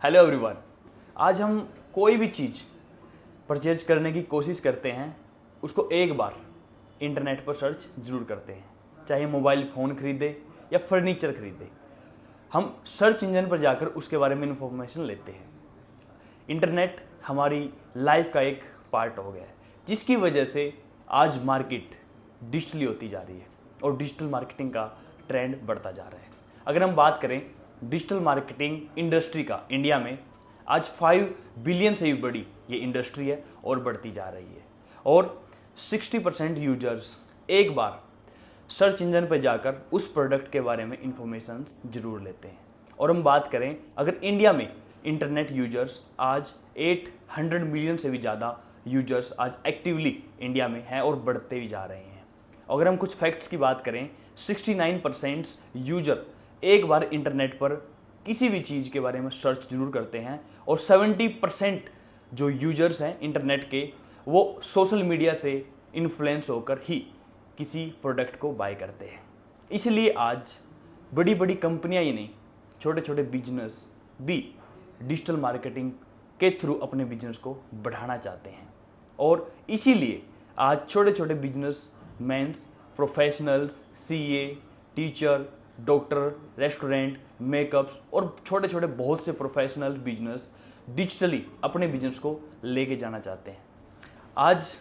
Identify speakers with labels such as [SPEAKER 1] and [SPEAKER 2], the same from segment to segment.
[SPEAKER 1] Hello everyone. आज हम कोई भी चीज़ परचेज करने की कोशिश करते हैं, उसको एक बार इंटरनेट पर सर्च जरूर करते हैं। चाहे मोबाइल फ़ोन खरीदे या फर्नीचर खरीदे, हम सर्च इंजन पर जाकर उसके बारे में इंफॉर्मेशन लेते हैं। इंटरनेट हमारी लाइफ का एक पार्ट हो गया है, जिसकी वजह से आज मार्केट डिजिटली होती जा रही है और डिजिटल मार्केटिंग का ट्रेंड बढ़ता जा रहा है। अगर हम बात करें डिजिटल मार्केटिंग इंडस्ट्री का, इंडिया में आज 5 बिलियन से भी बड़ी ये इंडस्ट्री है और बढ़ती जा रही है। और 60% यूजर्स एक बार सर्च इंजन पर जाकर उस प्रोडक्ट के बारे में इंफॉर्मेशन जरूर लेते हैं। और हम बात करें अगर इंडिया में इंटरनेट यूजर्स आज 800 मिलियन से भी ज़्यादा यूजर्स आज एक्टिवली इंडिया में हैं और बढ़ते भी जा रहे हैं। अगर हम कुछ फैक्ट्स की बात करें, 69% यूजर एक बार इंटरनेट पर किसी भी चीज़ के बारे में सर्च जरूर करते हैं और 70% जो यूजर्स हैं इंटरनेट के, वो सोशल मीडिया से इन्फ्लुएंस होकर ही किसी प्रोडक्ट को बाय करते हैं। इसलिए आज बड़ी बड़ी कंपनियां ही नहीं, छोटे छोटे बिजनेस भी डिजिटल मार्केटिंग के थ्रू अपने बिजनेस को बढ़ाना चाहते हैं। और इसीलिए आज छोटे छोटे business mans, professionals, CA, teacher, doctor, restaurant, makeups और छोटे छोटे बहुत से प्रोफेशनल बिजनेस डिजिटली अपने बिजनेस को लेके जाना चाहते हैं। आज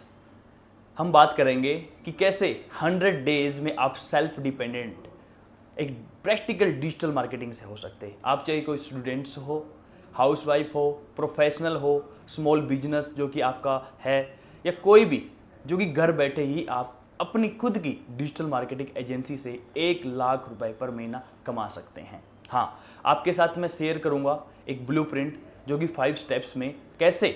[SPEAKER 1] हम बात करेंगे कि कैसे 100 डेज में आप सेल्फ डिपेंडेंट एक प्रैक्टिकल डिजिटल मार्केटिंग से हो सकते हैं। आप चाहे कोई स्टूडेंट्स हो, हाउसवाइफ हो, प्रोफेशनल हो, स्मॉल बिजनेस जो कि आपका है, या कोई भी जो कि घर बैठे ही आप अपनी खुद की डिजिटल मार्केटिंग एजेंसी से 1 लाख रुपए पर महीना कमा सकते हैं। हाँ, आपके साथ मैं शेयर करूंगा एक ब्लूप्रिंट जो कि 5 स्टेप्स में कैसे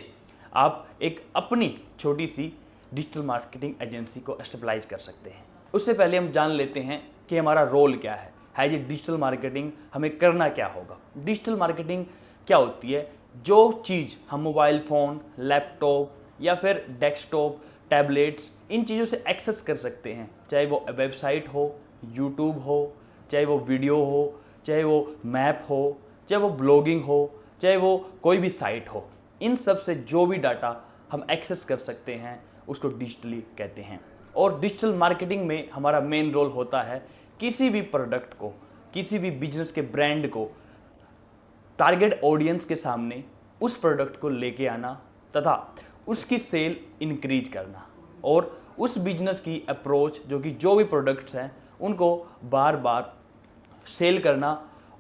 [SPEAKER 1] आप एक अपनी छोटी सी डिजिटल मार्केटिंग एजेंसी को एस्टेब्लाइज कर सकते हैं। उससे पहले हम जान लेते हैं कि हमारा रोल क्या है ये डिजिटल मार्केटिंग, हमें करना क्या होगा। डिजिटल मार्केटिंग क्या होती है? जो चीज़ हम मोबाइल फ़ोन, लैपटॉप या फिर डेस्कटॉप, टैबलेट्स, इन चीज़ों से एक्सेस कर सकते हैं, चाहे वो वेबसाइट हो, यूट्यूब हो, चाहे वो वीडियो हो, चाहे वो मैप हो, चाहे वो ब्लॉगिंग हो, चाहे वो कोई भी साइट हो, इन सब से जो भी डाटा हम एक्सेस कर सकते हैं उसको डिजिटली कहते हैं। और डिजिटल मार्केटिंग में हमारा मेन रोल होता है किसी भी प्रोडक्ट को, किसी भी बिजनेस के ब्रांड को टारगेट ऑडियंस के सामने उस प्रोडक्ट को लेके आना तथा उसकी सेल इंक्रीज करना और उस बिजनेस की अप्रोच जो भी प्रोडक्ट्स हैं उनको बार बार सेल करना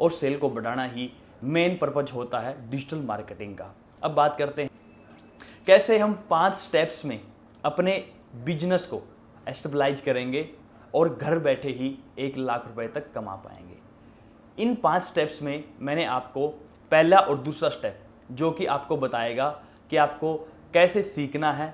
[SPEAKER 1] और सेल को बढ़ाना ही मेन पर्पज होता है डिजिटल मार्केटिंग का। अब बात करते हैं कैसे हम 5 स्टेप्स में अपने बिजनेस को एस्टेब्लाइज करेंगे और घर बैठे ही 1 लाख रुपए तक कमा पाएंगे। इन 5 स्टेप्स में मैंने आपको पहला और दूसरा स्टेप जो कि आपको बताएगा कि आपको कैसे सीखना है,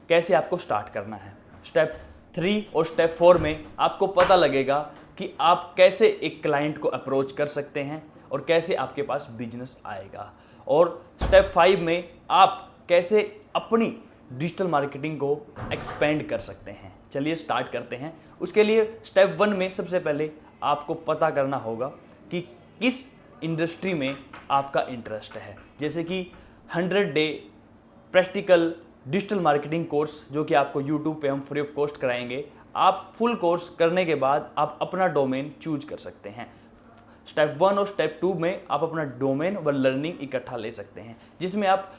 [SPEAKER 1] कैसे आपको स्टार्ट करना है। स्टेप 3 और स्टेप 4 में आपको पता लगेगा कि आप कैसे एक क्लाइंट को अप्रोच कर सकते हैं और कैसे आपके पास बिजनेस आएगा। और स्टेप 5 में आप कैसे अपनी डिजिटल मार्केटिंग को एक्सपेंड कर सकते हैं। चलिए स्टार्ट करते हैं। उसके लिए स्टेप 1 में सबसे पहले आपको पता करना होगा कि किस इंडस्ट्री में आपका इंटरेस्ट है। जैसे कि 100 day practical digital marketing course जो कि आपको यूट्यूब पे हम फ्री ऑफ कॉस्ट कराएंगे। आप फुल कोर्स करने के बाद आप अपना डोमेन चूज कर सकते हैं। स्टेप 1 और स्टेप 2 में आप अपना डोमेन व लर्निंग इकट्ठा ले सकते हैं, जिसमें आप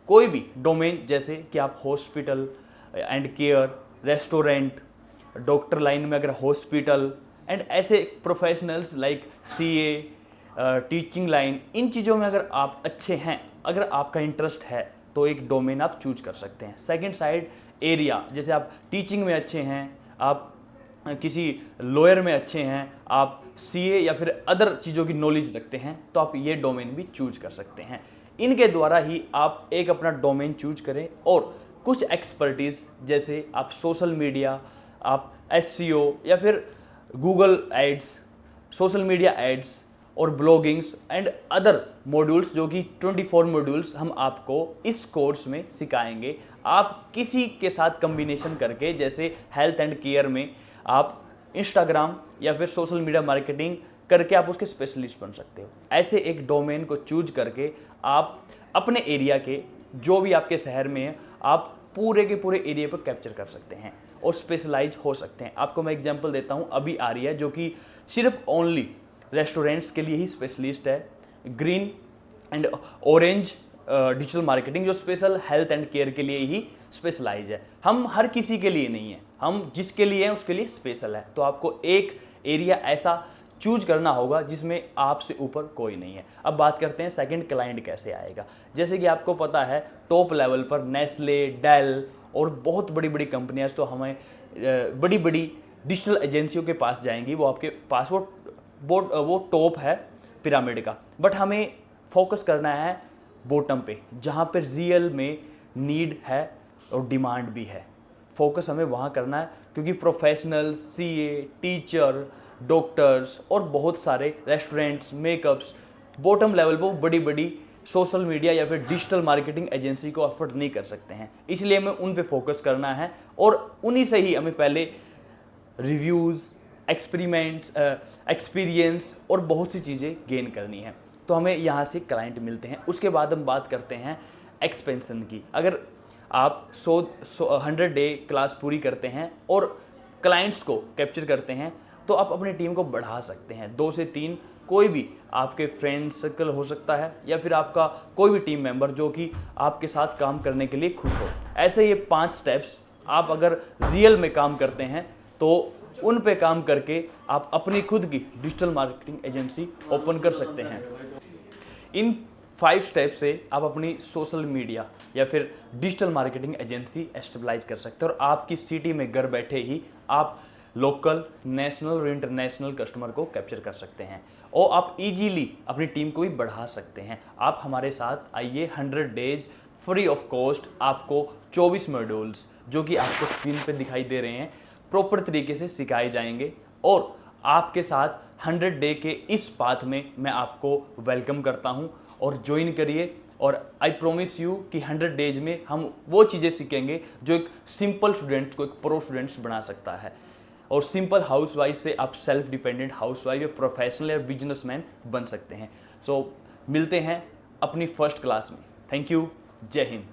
[SPEAKER 1] कोई भी डोमेन, जैसे कि आप hospital and care, restaurant, doctor line में अगर हॉस्पिटल एंड ऐसे professionals like CA, teaching line, इन चीज़ों में अगर आप अच्छे हैं, अगर आपका इंटरेस्ट है तो एक डोमेन आप चूज कर सकते हैं। सेकंड साइड एरिया, जैसे आप टीचिंग में अच्छे हैं, आप किसी लॉयर में अच्छे हैं, आप सीए या फिर अदर चीज़ों की नॉलेज रखते हैं, तो आप ये डोमेन भी चूज कर सकते हैं। इनके द्वारा ही आप एक अपना डोमेन चूज करें और कुछ एक्सपर्टीज़, जैसे आप सोशल मीडिया, आप एसईओ या फिर Google ads, social media ads और ब्लॉगिंग्स एंड अदर मॉड्यूल्स, जो कि 24 मॉड्यूल्स हम आपको इस कोर्स में सिखाएंगे। आप किसी के साथ कम्बिनेशन करके, जैसे हेल्थ एंड केयर में आप इंस्टाग्राम या फिर सोशल मीडिया मार्केटिंग करके आप उसके स्पेशलिस्ट बन सकते हो। ऐसे एक डोमेन को चूज करके आप अपने एरिया के, जो भी आपके शहर में है, आप पूरे के पूरे एरिया पर कैप्चर कर सकते हैं और स्पेशलाइज हो सकते हैं। आपको मैं एग्जांपल देता हूं, अभी आ रही है जो कि सिर्फ ओनली रेस्टोरेंट्स के लिए ही स्पेशलिस्ट है, green and orange digital marketing, जो स्पेशल हेल्थ एंड केयर के लिए ही स्पेशलाइज है। हम हर किसी के लिए नहीं है, हम जिसके लिए हैं उसके लिए स्पेशल है। तो आपको एक एरिया ऐसा चूज करना होगा जिसमें आपसे ऊपर कोई नहीं है। अब बात करते हैं सेकंड क्लाइंट कैसे आएगा। जैसे कि आपको पता है टॉप लेवल पर नेस्ले, डेल और बहुत बड़ी बड़ी कंपनियां तो हमें बड़ी बड़ी डिजिटल एजेंसियों के पास जाएंगी, वो आपके पास वो टॉप है पिरामिड का। बट हमें फोकस करना है बॉटम पे, जहाँ पे रियल में नीड है और डिमांड भी है। फोकस हमें वहाँ करना है, क्योंकि प्रोफेशनल, सीए, टीचर, डॉक्टर्स और बहुत सारे रेस्टोरेंट्स, मेकअप्स बॉटम लेवल पर बड़ी बड़ी सोशल मीडिया या फिर डिजिटल मार्केटिंग एजेंसी को अफोर्ड नहीं कर सकते हैं। इसलिए हमें उन पे फोकस करना है और उन्हीं से ही हमें पहले रिव्यूज़, एक्सपीरियंस और बहुत सी चीज़ें गेन करनी है। तो हमें यहाँ से क्लाइंट मिलते हैं। उसके बाद हम बात करते हैं एक्सपेंशन की। अगर आप 100 डे क्लास पूरी करते हैं और क्लाइंट्स को कैप्चर करते हैं तो आप अपनी टीम को बढ़ा सकते हैं। 2 से 3 कोई भी आपके फ्रेंड सर्कल हो सकता है या फिर आपका कोई भी टीम मेंबर जो कि आपके साथ काम करने के लिए खुश हो। ऐसे ये 5 स्टेप्स आप अगर रियल में काम करते हैं तो उन पे काम करके आप अपनी खुद की डिजिटल मार्केटिंग एजेंसी ओपन कर सकते हैं। इन 5 स्टेप से आप अपनी सोशल मीडिया या फिर डिजिटल मार्केटिंग एजेंसी एस्टेब्लाइज कर सकते हैं और आपकी सिटी में घर बैठे ही आप लोकल, नेशनल और इंटरनेशनल कस्टमर को कैप्चर कर सकते हैं और आप इजीली अपनी टीम को भी बढ़ा सकते हैं। आप हमारे साथ आइए, 100 डेज फ्री ऑफ कॉस्ट आपको 24 मॉड्यूल्स जो कि आपको स्क्रीन पे दिखाई दे रहे हैं प्रॉपर तरीके से सिखाए जाएंगे और आपके साथ 100 डे के इस पाथ में मैं आपको वेलकम करता हूं और ज्वाइन करिए। और आई प्रॉमिस यू कि 100 डेज में हम वो चीज़ें सीखेंगे जो एक सिंपल स्टूडेंट को एक प्रो स्टूडेंट्स बना सकता है और सिंपल हाउसवाइफ से आप सेल्फ डिपेंडेंट हाउसवाइफ या प्रोफेशनल या बिजनेसमैन बन सकते हैं। सो मिलते हैं अपनी फर्स्ट क्लास में। Thank you. जय हिंद।